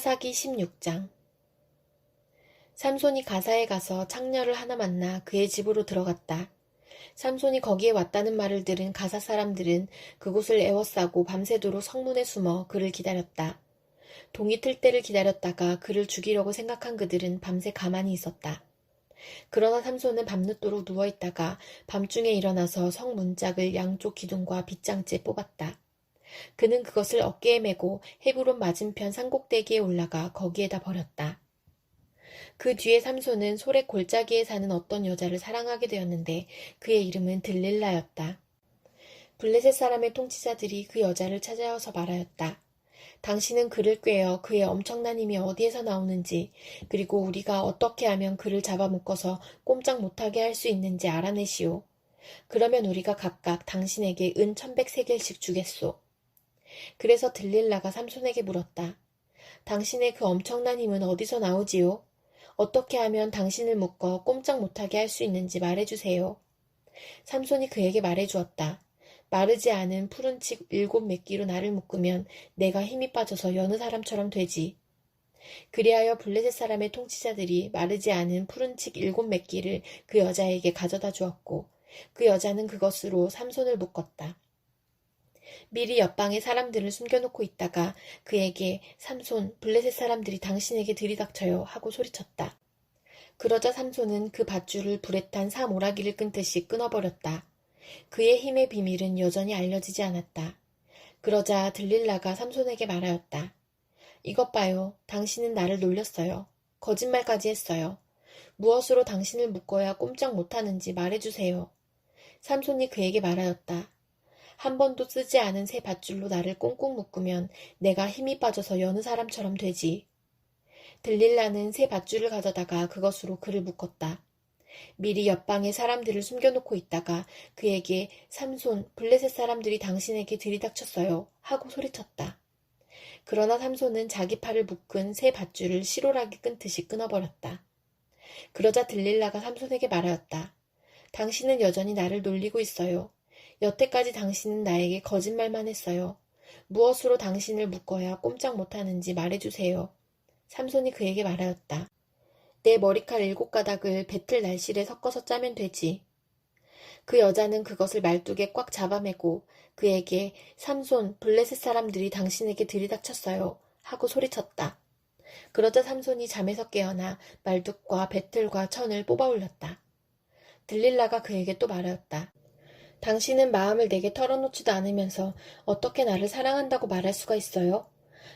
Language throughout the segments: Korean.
사사기 16장. 삼손이 가사에 가서 창녀를 하나 만나 그의 집으로 들어갔다. 삼손이 거기에 왔다는 말을 들은 가사 사람들은 그곳을 에워싸고 밤새도록 성문에 숨어 그를 기다렸다. 동이 틀 때를 기다렸다가 그를 죽이려고 생각한 그들은 밤새 가만히 있었다. 그러나 삼손은 밤늦도록 누워있다가 밤중에 일어나서 성 문짝을 양쪽 기둥과 빗장째 뽑았다. 그는 그것을 어깨에 메고 헤브론 맞은편 산꼭대기에 올라가 거기에다 버렸다. 그 뒤에 삼손은 소렉 골짜기에 사는 어떤 여자를 사랑하게 되었는데 그의 이름은 들릴라였다. 블레셋 사람의 통치자들이 그 여자를 찾아와서 말하였다. 당신은 그를 꾀어 그의 엄청난 힘이 어디에서 나오는지, 그리고 우리가 어떻게 하면 그를 잡아묶어서 꼼짝 못하게 할 수 있는지 알아내시오. 그러면 우리가 각각 당신에게 은 1100세겔씩 주겠소. 그래서 들릴라가 삼손에게 물었다. 당신의 그 엄청난 힘은 어디서 나오지요? 어떻게 하면 당신을 묶어 꼼짝 못하게 할 수 있는지 말해주세요. 삼손이 그에게 말해주었다. 마르지 않은 푸른 칡 7매끼로 나를 묶으면 내가 힘이 빠져서 여느 사람처럼 되지. 그리하여 블레셋 사람의 통치자들이 마르지 않은 푸른 칡 7매끼를 그 여자에게 가져다 주었고 그 여자는 그것으로 삼손을 묶었다. 미리 옆방에 사람들을 숨겨놓고 있다가 그에게 삼손, 블레셋 사람들이 당신에게 들이닥쳐요 하고 소리쳤다. 그러자 삼손은 그 밧줄을 불에 탄 사모라기를 끊듯이 끊어버렸다. 그의 힘의 비밀은 여전히 알려지지 않았다. 그러자 들릴라가 삼손에게 말하였다. 이것 봐요. 당신은 나를 놀렸어요. 거짓말까지 했어요. 무엇으로 당신을 묶어야 꼼짝 못하는지 말해주세요. 삼손이 그에게 말하였다. 한 번도 쓰지 않은 새 밧줄로 나를 꽁꽁 묶으면 내가 힘이 빠져서 여느 사람처럼 되지. 들릴라는 새 밧줄을 가져다가 그것으로 그를 묶었다. 미리 옆방에 사람들을 숨겨놓고 있다가 그에게 삼손, 블레셋 사람들이 당신에게 들이닥쳤어요 하고 소리쳤다. 그러나 삼손은 자기 팔을 묶은 새 밧줄을 시로라기 끊듯이 끊어버렸다. 그러자 들릴라가 삼손에게 말하였다. 당신은 여전히 나를 놀리고 있어요. 여태까지 당신은 나에게 거짓말만 했어요. 무엇으로 당신을 묶어야 꼼짝 못하는지 말해주세요. 삼손이 그에게 말하였다. 내 머리칼 7가닥을 배틀 날실에 섞어서 짜면 되지. 그 여자는 그것을 말뚝에 꽉 잡아매고 그에게 삼손, 블레셋 사람들이 당신에게 들이닥쳤어요 하고 소리쳤다. 그러자 삼손이 잠에서 깨어나 말뚝과 배틀과 천을 뽑아 올렸다. 들릴라가 그에게 또 말하였다. 당신은 마음을 내게 털어놓지도 않으면서 어떻게 나를 사랑한다고 말할 수가 있어요?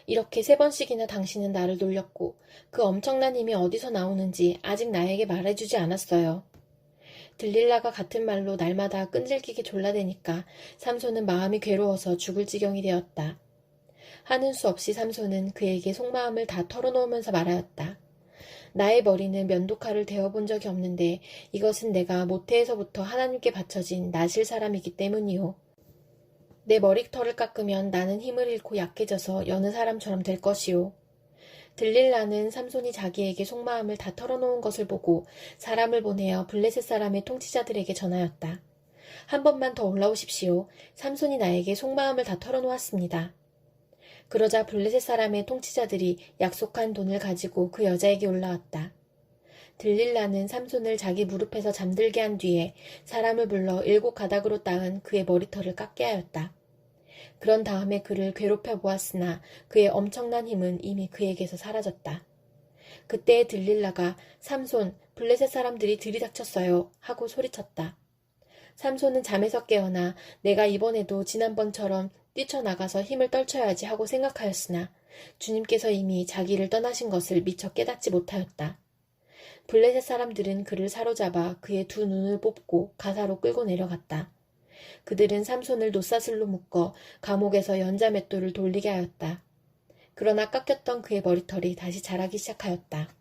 이렇게 3번씩이나 당신은 나를 놀렸고 그 엄청난 힘이 어디서 나오는지 아직 나에게 말해주지 않았어요. 들릴라가 같은 말로 날마다 끈질기게 졸라대니까 삼손은 마음이 괴로워서 죽을 지경이 되었다. 하는 수 없이 삼손은 그에게 속마음을 다 털어놓으면서 말하였다. 나의 머리는 면도칼을 대어본 적이 없는데 이것은 내가 모태에서부터 하나님께 바쳐진 나실 사람이기 때문이요. 내 머리털을 깎으면 나는 힘을 잃고 약해져서 여느 사람처럼 될 것이요. 들릴라는 삼손이 자기에게 속마음을 다 털어놓은 것을 보고 사람을 보내어 블레셋 사람의 통치자들에게 전하였다. 한 번만 더 올라오십시오. 삼손이 나에게 속마음을 다 털어놓았습니다. 그러자 블레셋 사람의 통치자들이 약속한 돈을 가지고 그 여자에게 올라왔다. 들릴라는 삼손을 자기 무릎에서 잠들게 한 뒤에 사람을 불러 7가닥으로 따은 그의 머리털을 깎게 하였다. 그런 다음에 그를 괴롭혀 보았으나 그의 엄청난 힘은 이미 그에게서 사라졌다. 그때 들릴라가 삼손, 블레셋 사람들이 들이닥쳤어요 하고 소리쳤다. 삼손은 잠에서 깨어나 내가 이번에도 지난번처럼 뛰쳐나가서 힘을 떨쳐야지 하고 생각하였으나 주님께서 이미 자기를 떠나신 것을 미처 깨닫지 못하였다. 블레셋 사람들은 그를 사로잡아 그의 2눈을 뽑고 가사로 끌고 내려갔다. 그들은 삼손을 놋사슬로 묶어 감옥에서 연자맷돌을 돌리게 하였다. 그러나 깎였던 그의 머리털이 다시 자라기 시작하였다.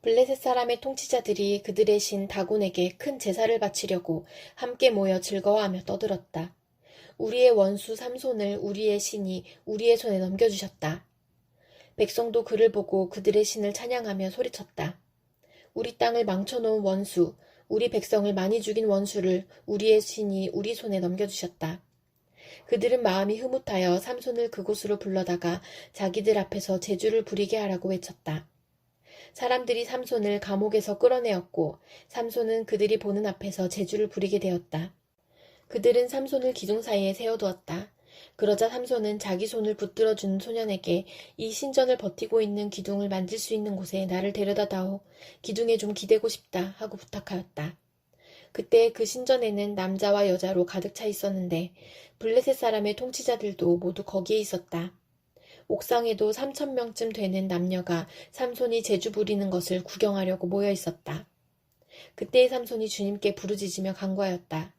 블레셋 사람의 통치자들이 그들의 신 다곤에게 큰 제사를 바치려고 함께 모여 즐거워하며 떠들었다. 우리의 원수 삼손을 우리의 신이 우리의 손에 넘겨주셨다. 백성도 그를 보고 그들의 신을 찬양하며 소리쳤다. 우리 땅을 망쳐놓은 원수, 우리 백성을 많이 죽인 원수를 우리의 신이 우리 손에 넘겨주셨다. 그들은 마음이 흐뭇하여 삼손을 그곳으로 불러다가 자기들 앞에서 제주를 부리게 하라고 외쳤다. 사람들이 삼손을 감옥에서 끌어내었고 삼손은 그들이 보는 앞에서 제주를 부리게 되었다. 그들은 삼손을 기둥 사이에 세워두었다. 그러자 삼손은 자기 손을 붙들어준 소년에게 이 신전을 버티고 있는 기둥을 만질 수 있는 곳에 나를 데려다다오. 기둥에 좀 기대고 싶다 하고 부탁하였다. 그때 그 신전에는 남자와 여자로 가득 차 있었는데 블레셋 사람의 통치자들도 모두 거기에 있었다. 옥상에도 3,000명쯤 되는 남녀가 삼손이 제주 부리는 것을 구경하려고 모여 있었다. 그때의 삼손이 주님께 부르짖으며 간구하였다.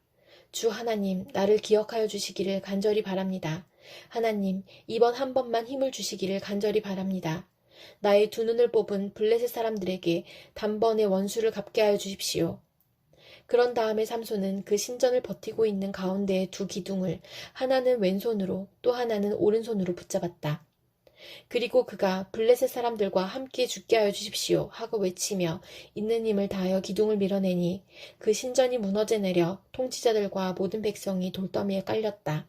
주 하나님, 나를 기억하여 주시기를 간절히 바랍니다. 하나님, 이번 한 번만 힘을 주시기를 간절히 바랍니다. 나의 두 눈을 뽑은 블레셋 사람들에게 단번에 원수를 갚게 하여 주십시오. 그런 다음에 삼손은 그 신전을 버티고 있는 가운데의 두 기둥을 하나는 왼손으로 또 하나는 오른손으로 붙잡았다. 그리고 그가 블레셋 사람들과 함께 죽게 하여 주십시오 하고 외치며 있는 힘을 다하여 기둥을 밀어내니 그 신전이 무너져 내려 통치자들과 모든 백성이 돌더미에 깔렸다.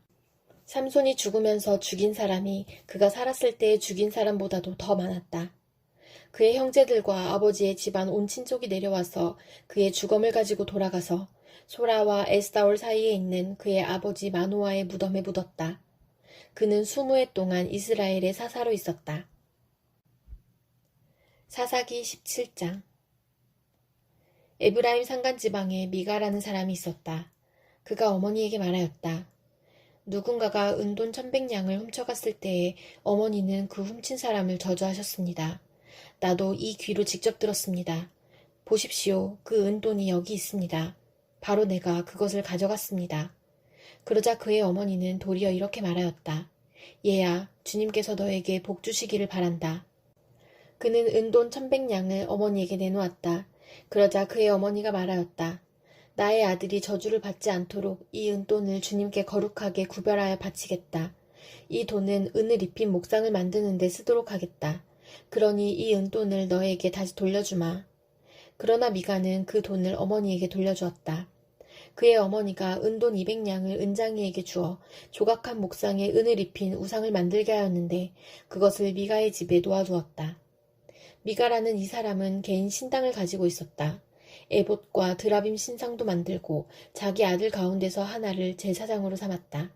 삼손이 죽으면서 죽인 사람이 그가 살았을 때 죽인 사람보다도 더 많았다. 그의 형제들과 아버지의 집안 온 친족이 내려와서 그의 주검을 가지고 돌아가서 소라와 에스다올 사이에 있는 그의 아버지 마노아의 무덤에 묻었다. 그는 20해 동안 이스라엘의 사사로 있었다. 사사기 17장. 에브라임 산간지방에 미가라는 사람이 있었다. 그가 어머니에게 말하였다. 누군가가 은돈 1,100냥을 훔쳐갔을 때에 어머니는 그 훔친 사람을 저주하셨습니다. 나도 이 귀로 직접 들었습니다. 보십시오. 그 은돈이 여기 있습니다. 바로 내가 그것을 가져갔습니다. 그러자 그의 어머니는 도리어 이렇게 말하였다. 얘야, 주님께서 너에게 복 주시기를 바란다. 그는 은돈 1,100냥을 어머니에게 내놓았다. 그러자 그의 어머니가 말하였다. 나의 아들이 저주를 받지 않도록 이 은돈을 주님께 거룩하게 구별하여 바치겠다. 이 돈은 은을 입힌 목상을 만드는 데 쓰도록 하겠다. 그러니 이 은돈을 너에게 다시 돌려주마. 그러나 미가는 그 돈을 어머니에게 돌려주었다. 그의 어머니가 은돈 200냥을 은장이에게 주어 조각한 목상에 은을 입힌 우상을 만들게 하였는데 그것을 미가의 집에 놓아두었다. 미가라는 이 사람은 개인 신당을 가지고 있었다. 에봇과 드라빔 신상도 만들고 자기 아들 가운데서 하나를 제사장으로 삼았다.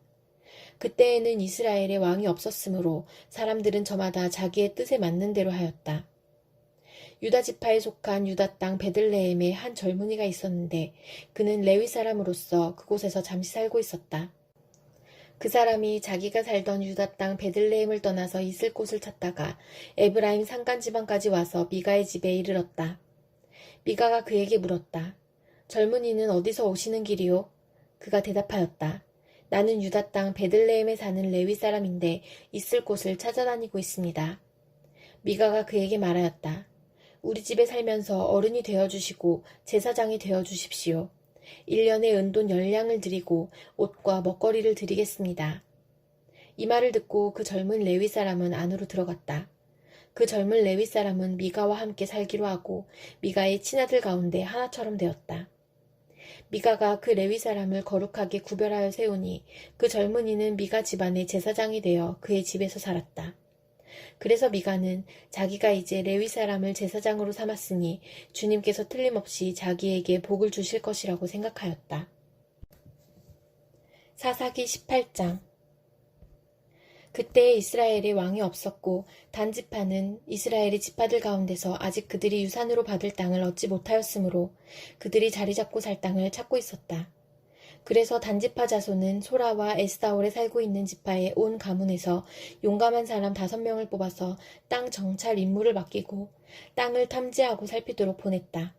그때에는 이스라엘에 왕이 없었으므로 사람들은 저마다 자기의 뜻에 맞는 대로 하였다. 유다 지파에 속한 유다 땅 베들레헴에 한 젊은이가 있었는데 그는 레위 사람으로서 그곳에서 잠시 살고 있었다. 그 사람이 자기가 살던 유다 땅 베들레헴을 떠나서 있을 곳을 찾다가 에브라임 산간지방까지 와서 미가의 집에 이르렀다. 미가가 그에게 물었다. 젊은이는 어디서 오시는 길이요? 그가 대답하였다. 나는 유다 땅 베들레헴에 사는 레위 사람인데 있을 곳을 찾아다니고 있습니다. 미가가 그에게 말하였다. 우리 집에 살면서 어른이 되어주시고 제사장이 되어주십시오. 1년에 은돈 10냥을 드리고 옷과 먹거리를 드리겠습니다. 이 말을 듣고 그 젊은 레위 사람은 안으로 들어갔다. 그 젊은 레위 사람은 미가와 함께 살기로 하고 미가의 친아들 가운데 하나처럼 되었다. 미가가 그 레위 사람을 거룩하게 구별하여 세우니 그 젊은이는 미가 집안의 제사장이 되어 그의 집에서 살았다. 그래서 미가는 자기가 이제 레위 사람을 제사장으로 삼았으니 주님께서 틀림없이 자기에게 복을 주실 것이라고 생각하였다. 사사기 18장. 그때 이스라엘에 왕이 없었고 단지파는 이스라엘의 지파들 가운데서 아직 그들이 유산으로 받을 땅을 얻지 못하였으므로 그들이 자리 잡고 살 땅을 찾고 있었다. 그래서 단지파 자손은 소라와 에스다올에 살고 있는 지파의 온 가문에서 용감한 사람 5명을 뽑아서 땅 정찰 임무를 맡기고 땅을 탐지하고 살피도록 보냈다.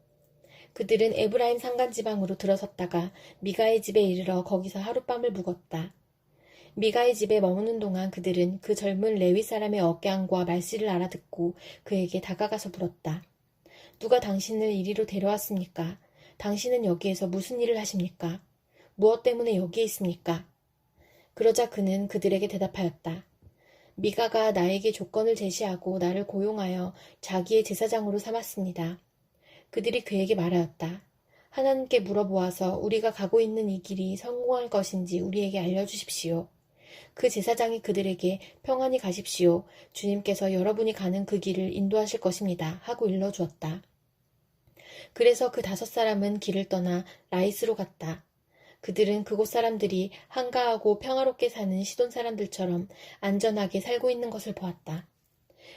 그들은 에브라임 산간지방으로 들어섰다가 미가의 집에 이르러 거기서 하룻밤을 묵었다. 미가의 집에 머무는 동안 그들은 그 젊은 레위 사람의 억양과 말씨를 알아듣고 그에게 다가가서 물었다. 누가 당신을 이리로 데려왔습니까? 당신은 여기에서 무슨 일을 하십니까? 무엇 때문에 여기에 있습니까? 그러자 그는 그들에게 대답하였다. 미가가 나에게 조건을 제시하고 나를 고용하여 자기의 제사장으로 삼았습니다. 그들이 그에게 말하였다. 하나님께 물어보아서 우리가 가고 있는 이 길이 성공할 것인지 우리에게 알려주십시오. 그 제사장이 그들에게 평안히 가십시오. 주님께서 여러분이 가는 그 길을 인도하실 것입니다. 하고 일러주었다. 그래서 그 5사람은 길을 떠나 라이스로 갔다. 그들은 그곳 사람들이 한가하고 평화롭게 사는 시돈 사람들처럼 안전하게 살고 있는 것을 보았다.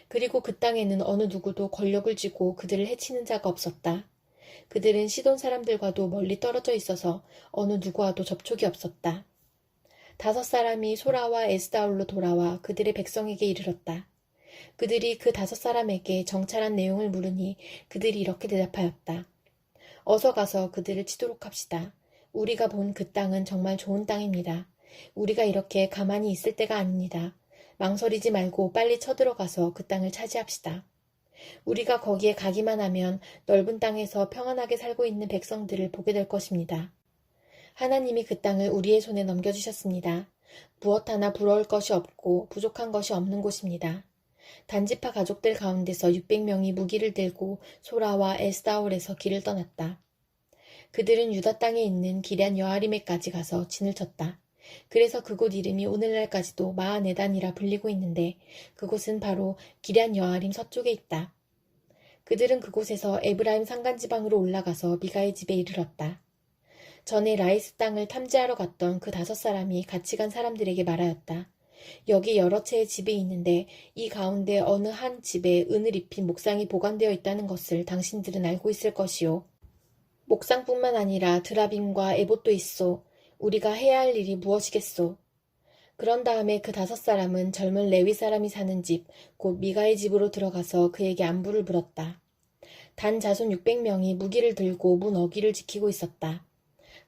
그리고 그 땅에는 어느 누구도 권력을 쥐고 그들을 해치는 자가 없었다. 그들은 시돈 사람들과도 멀리 떨어져 있어서 어느 누구와도 접촉이 없었다. 5사람이 소라와 에스다올로 돌아와 그들의 백성에게 이르렀다. 그들이 그 5사람에게 정찰한 내용을 물으니 그들이 이렇게 대답하였다. 어서 가서 그들을 치도록 합시다. 우리가 본 그 땅은 정말 좋은 땅입니다. 우리가 이렇게 가만히 있을 때가 아닙니다. 망설이지 말고 빨리 쳐들어가서 그 땅을 차지합시다. 우리가 거기에 가기만 하면 넓은 땅에서 평안하게 살고 있는 백성들을 보게 될 것입니다. 하나님이 그 땅을 우리의 손에 넘겨주셨습니다. 무엇 하나 부러울 것이 없고 부족한 것이 없는 곳입니다. 단지파 가족들 가운데서 600명이 무기를 들고 소라와 에스다올에서 길을 떠났다. 그들은 유다 땅에 있는 기럇 여아림에까지 가서 진을 쳤다. 그래서 그곳 이름이 오늘날까지도 마하네단이라 불리고 있는데 그곳은 바로 기럇 여아림 서쪽에 있다. 그들은 그곳에서 에브라임 산간지방으로 올라가서 미가의 집에 이르렀다. 전에 라이스 땅을 탐지하러 갔던 그 5사람이 같이 간 사람들에게 말하였다. 여기 여러 채의 집이 있는데 이 가운데 어느 한 집에 은을 입힌 목상이 보관되어 있다는 것을 당신들은 알고 있을 것이요. 목상뿐만 아니라 드라빔과 에봇도 있소. 우리가 해야 할 일이 무엇이겠소. 그런 다음에 그 5사람은 젊은 레위 사람이 사는 집, 곧 미가의 집으로 들어가서 그에게 안부를 물었다. 단 자손 600명이 무기를 들고 문 어귀를 지키고 있었다.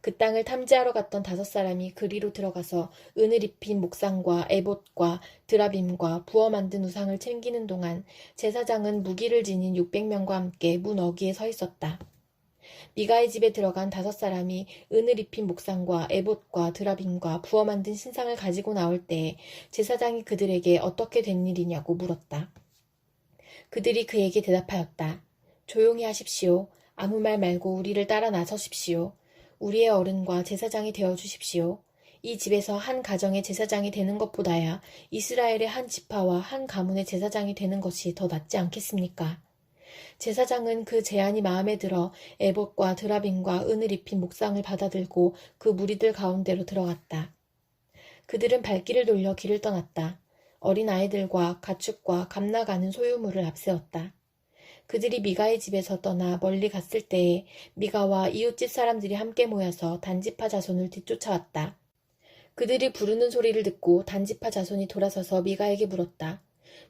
그 땅을 탐지하러 갔던 5사람이 그리로 들어가서 은을 입힌 목상과 에봇과 드라빔과 부어 만든 우상을 챙기는 동안 제사장은 무기를 지닌 600명과 함께 문 어귀에 서 있었다. 미가의 집에 들어간 5사람이 은을 입힌 목상과 에봇과 드라빔과 부어 만든 신상을 가지고 나올 때에 제사장이 그들에게 어떻게 된 일이냐고 물었다. 그들이 그에게 대답하였다. 조용히 하십시오. 아무 말 말고 우리를 따라 나서십시오. 우리의 어른과 제사장이 되어주십시오. 이 집에서 한 가정의 제사장이 되는 것보다야 이스라엘의 한 지파와 한 가문의 제사장이 되는 것이 더 낫지 않겠습니까? 제사장은 그 제안이 마음에 들어 에봇과 드라빔과 은을 입힌 목상을 받아들고 그 무리들 가운데로 들어갔다. 그들은 발길을 돌려 길을 떠났다. 어린 아이들과 가축과 감나가는 소유물을 앞세웠다. 그들이 미가의 집에서 떠나 멀리 갔을 때에 미가와 이웃집 사람들이 함께 모여서 단지파 자손을 뒤쫓아왔다. 그들이 부르는 소리를 듣고 단지파 자손이 돌아서서 미가에게 물었다.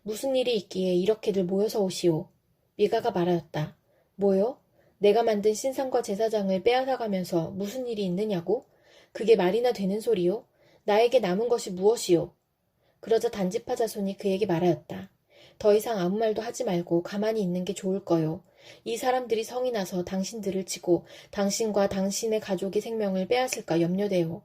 무슨 일이 있기에 이렇게들 모여서 오시오? 미가가 말하였다. 뭐요? 내가 만든 신상과 제사장을 빼앗아가면서 무슨 일이 있느냐고? 그게 말이나 되는 소리요? 나에게 남은 것이 무엇이요? 그러자 단지파 자손이 그에게 말하였다. 더 이상 아무 말도 하지 말고 가만히 있는 게 좋을 거요. 이 사람들이 성이 나서 당신들을 치고 당신과 당신의 가족의 생명을 빼앗을까 염려돼요.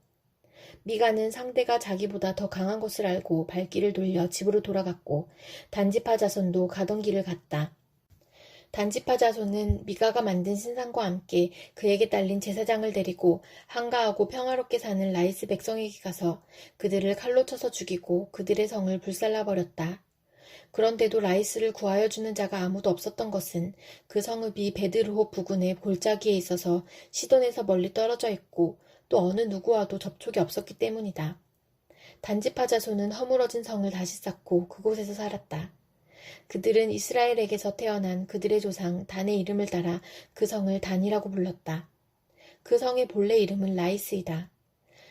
미가는 상대가 자기보다 더 강한 것을 알고 발길을 돌려 집으로 돌아갔고 단지파 자손도 가던 길을 갔다. 단지파 자손은 미가가 만든 신상과 함께 그에게 딸린 제사장을 데리고 한가하고 평화롭게 사는 라이스 백성에게 가서 그들을 칼로 쳐서 죽이고 그들의 성을 불살라버렸다. 그런데도 라이스를 구하여 주는 자가 아무도 없었던 것은 그 성읍이 베드르홉 부근의 골짜기에 있어서 시돈에서 멀리 떨어져 있고 또 어느 누구와도 접촉이 없었기 때문이다. 단지파 자손은 허물어진 성을 다시 쌓고 그곳에서 살았다. 그들은 이스라엘에게서 태어난 그들의 조상 단의 이름을 따라 그 성을 단이라고 불렀다. 그 성의 본래 이름은 라이스이다.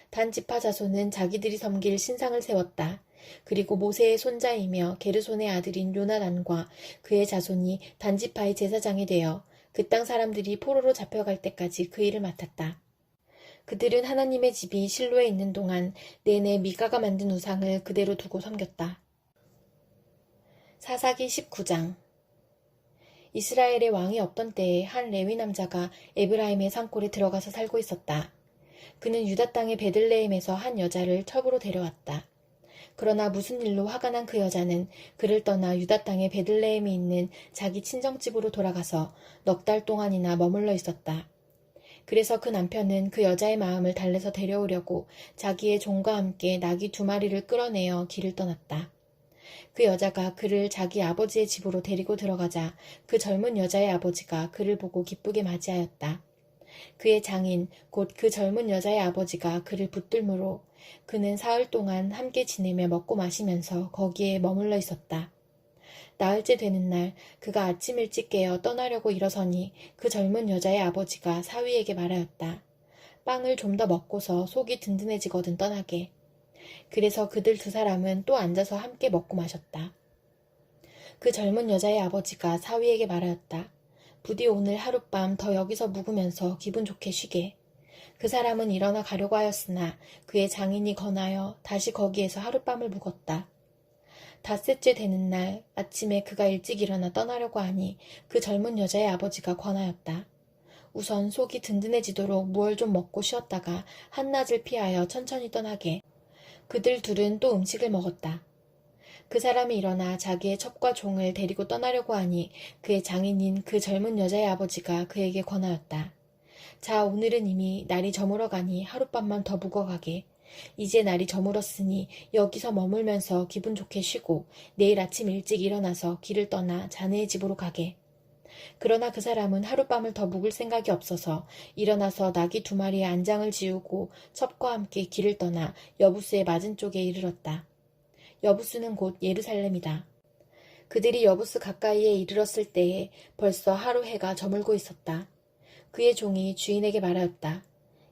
단지파 자손은 자기들이 섬길 신상을 세웠다. 그리고 모세의 손자이며 게르손의 아들인 요나단과 그의 자손이 단지파의 제사장이 되어 그 땅 사람들이 포로로 잡혀갈 때까지 그 일을 맡았다. 그들은 하나님의 집이 실로에 있는 동안 내내 미가가 만든 우상을 그대로 두고 섬겼다. 사사기 19장. 이스라엘의 왕이 없던 때에 한 레위 남자가 에브라임의 산골에 들어가서 살고 있었다. 그는 유다 땅의 베들레헴에서 한 여자를 첩으로 데려왔다. 그러나 무슨 일로 화가 난 그 여자는 그를 떠나 유다 땅의 베들레헴이 있는 자기 친정집으로 돌아가서 넉 달 동안이나 머물러 있었다. 그래서 그 남편은 그 여자의 마음을 달래서 데려오려고 자기의 종과 함께 나귀 2마리를 끌어내어 길을 떠났다. 그 여자가 그를 자기 아버지의 집으로 데리고 들어가자 그 젊은 여자의 아버지가 그를 보고 기쁘게 맞이하였다. 그의 장인 곧 그 젊은 여자의 아버지가 그를 붙들므로 그는 사흘 동안 함께 지내며 먹고 마시면서 거기에 머물러 있었다. 나흘째 되는 날 그가 아침 일찍 깨어 떠나려고 일어서니 그 젊은 여자의 아버지가 사위에게 말하였다. 빵을 좀 더 먹고서 속이 든든해지거든 떠나게. 그래서 그들 2사람은 또 앉아서 함께 먹고 마셨다. 그 젊은 여자의 아버지가 사위에게 말하였다. 부디 오늘 하룻밤 더 여기서 묵으면서 기분 좋게 쉬게. 그 사람은 일어나 가려고 하였으나 그의 장인이 권하여 다시 거기에서 하룻밤을 묵었다. 닷새째 되는 날 아침에 그가 일찍 일어나 떠나려고 하니 그 젊은 여자의 아버지가 권하였다. 우선 속이 든든해지도록 무얼 좀 먹고 쉬었다가 한낮을 피하여 천천히 떠나게. 그들 둘은 또 음식을 먹었다. 그 사람이 일어나 자기의 첩과 종을 데리고 떠나려고 하니 그의 장인인 그 젊은 여자의 아버지가 그에게 권하였다. 자, 오늘은 이미 날이 저물어 가니 하룻밤만 더 묵어가게. 이제 날이 저물었으니 여기서 머물면서 기분 좋게 쉬고 내일 아침 일찍 일어나서 길을 떠나 자네의 집으로 가게. 그러나 그 사람은 하룻밤을 더 묵을 생각이 없어서 일어나서 나귀 2마리의 안장을 지우고 첩과 함께 길을 떠나 여부스의 맞은 쪽에 이르렀다. 여부스는 곧 예루살렘이다. 그들이 여부스 가까이에 이르렀을 때에 벌써 하루 해가 저물고 있었다. 그의 종이 주인에게 말하였다.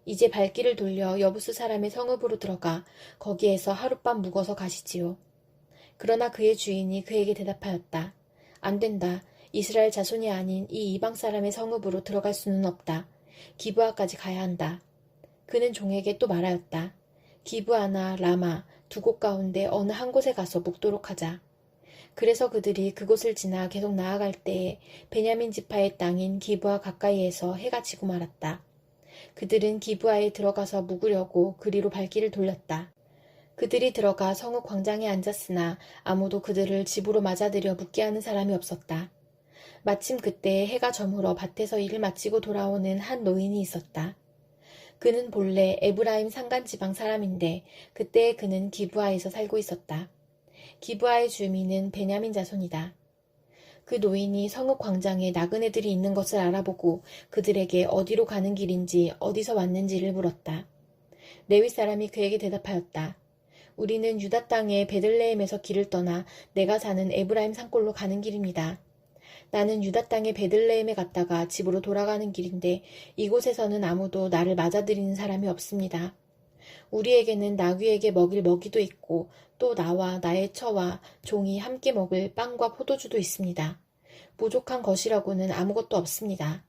이제 발길을 돌려 여부스 사람의 성읍으로 들어가 거기에서 하룻밤 묵어서 가시지요. 그러나 그의 주인이 그에게 대답하였다. 안 된다. 이스라엘 자손이 아닌 이 이방 사람의 성읍으로 들어갈 수는 없다. 기브아까지 가야 한다. 그는 종에게 또 말하였다. 기브아나 라마 2곳 가운데 어느 한 곳에 가서 묵도록 하자. 그래서 그들이 그곳을 지나 계속 나아갈 때에 베냐민 지파의 땅인 기브아 가까이에서 해가 지고 말았다. 그들은 기브아에 들어가서 묵으려고 그리로 발길을 돌렸다. 그들이 들어가 성읍 광장에 앉았으나 아무도 그들을 집으로 맞아들여 묵게 하는 사람이 없었다. 마침 그때 해가 저물어 밭에서 일을 마치고 돌아오는 한 노인이 있었다. 그는 본래 에브라임 산간지방 사람인데 그때 그는 기브아에서 살고 있었다. 기브아의 주민은 베냐민 자손이다. 그 노인이 성읍 광장에 나그네들이 있는 것을 알아보고 그들에게 어디로 가는 길인지 어디서 왔는지를 물었다. 레위 사람이 그에게 대답하였다. 우리는 유다 땅의 베들레헴에서 길을 떠나 내가 사는 에브라임 산골로 가는 길입니다. 나는 유다 땅의 베들레헴에 갔다가 집으로 돌아가는 길인데 이곳에서는 아무도 나를 맞아들이는 사람이 없습니다. 우리에게는 나귀에게 먹일 먹이도 있고 또 나와 나의 처와 종이 함께 먹을 빵과 포도주도 있습니다. 부족한 것이라고는 아무것도 없습니다.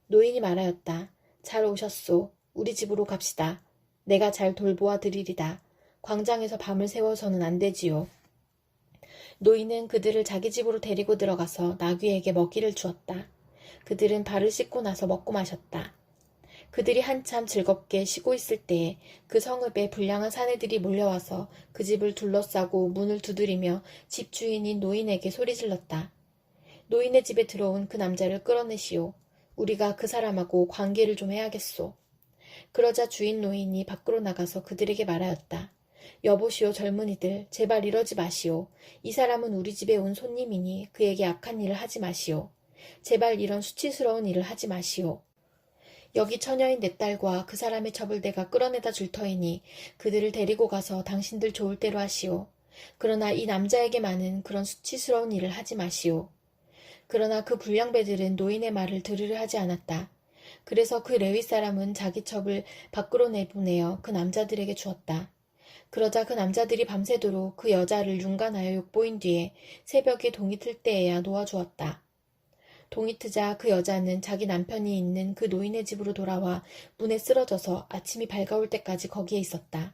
노인이 말하였다. 잘 오셨소. 우리 집으로 갑시다. 내가 잘 돌보아 드리리다. 광장에서 밤을 새워서는 안 되지요. 노인은 그들을 자기 집으로 데리고 들어가서 나귀에게 먹이를 주었다. 그들은 발을 씻고 나서 먹고 마셨다. 그들이 한참 즐겁게 쉬고 있을 때에 그 성읍에 불량한 사내들이 몰려와서 그 집을 둘러싸고 문을 두드리며 집 주인인 노인에게 소리질렀다. 노인의 집에 들어온 그 남자를 끌어내시오. 우리가 그 사람하고 관계를 좀 해야겠소. 그러자 주인 노인이 밖으로 나가서 그들에게 말하였다. 여보시오 젊은이들 제발 이러지 마시오. 이 사람은 우리 집에 온 손님이니 그에게 악한 일을 하지 마시오. 제발 이런 수치스러운 일을 하지 마시오. 여기 처녀인 내 딸과 그 사람의 첩을 내가 끌어내다 줄 터이니 그들을 데리고 가서 당신들 좋을 대로 하시오. 그러나 이 남자에게만은 그런 수치스러운 일을 하지 마시오. 그러나 그 불량배들은 노인의 말을 들으려 하지 않았다. 그래서 그 레위 사람은 자기 첩을 밖으로 내보내어 그 남자들에게 주었다. 그러자 그 남자들이 밤새도록 그 여자를 윤간하여 욕보인 뒤에 새벽에 동이 틀 때에야 놓아주었다. 동이 트자 그 여자는 자기 남편이 있는 그 노인의 집으로 돌아와 문에 쓰러져서 아침이 밝아올 때까지 거기에 있었다.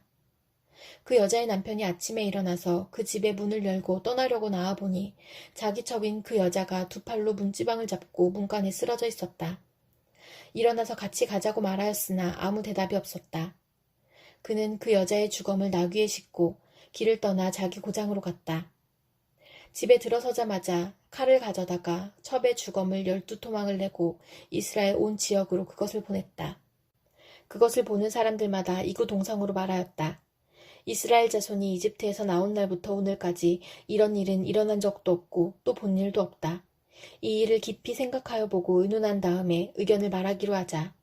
그 여자의 남편이 아침에 일어나서 그 집의 문을 열고 떠나려고 나와보니 자기 첩인 그 여자가 2팔로 문지방을 잡고 문간에 쓰러져 있었다. 일어나서 같이 가자고 말하였으나 아무 대답이 없었다. 그는 그 여자의 주검을 나귀에 싣고 길을 떠나 자기 고장으로 갔다. 집에 들어서자마자 칼을 가져다가 첩의 주검을 12토막을 내고 이스라엘 온 지역으로 그것을 보냈다. 그것을 보는 사람들마다 이구 동성으로 말하였다. 이스라엘 자손이 이집트에서 나온 날부터 오늘까지 이런 일은 일어난 적도 없고 또 본 일도 없다. 이 일을 깊이 생각하여 보고 의논한 다음에 의견을 말하기로 하자.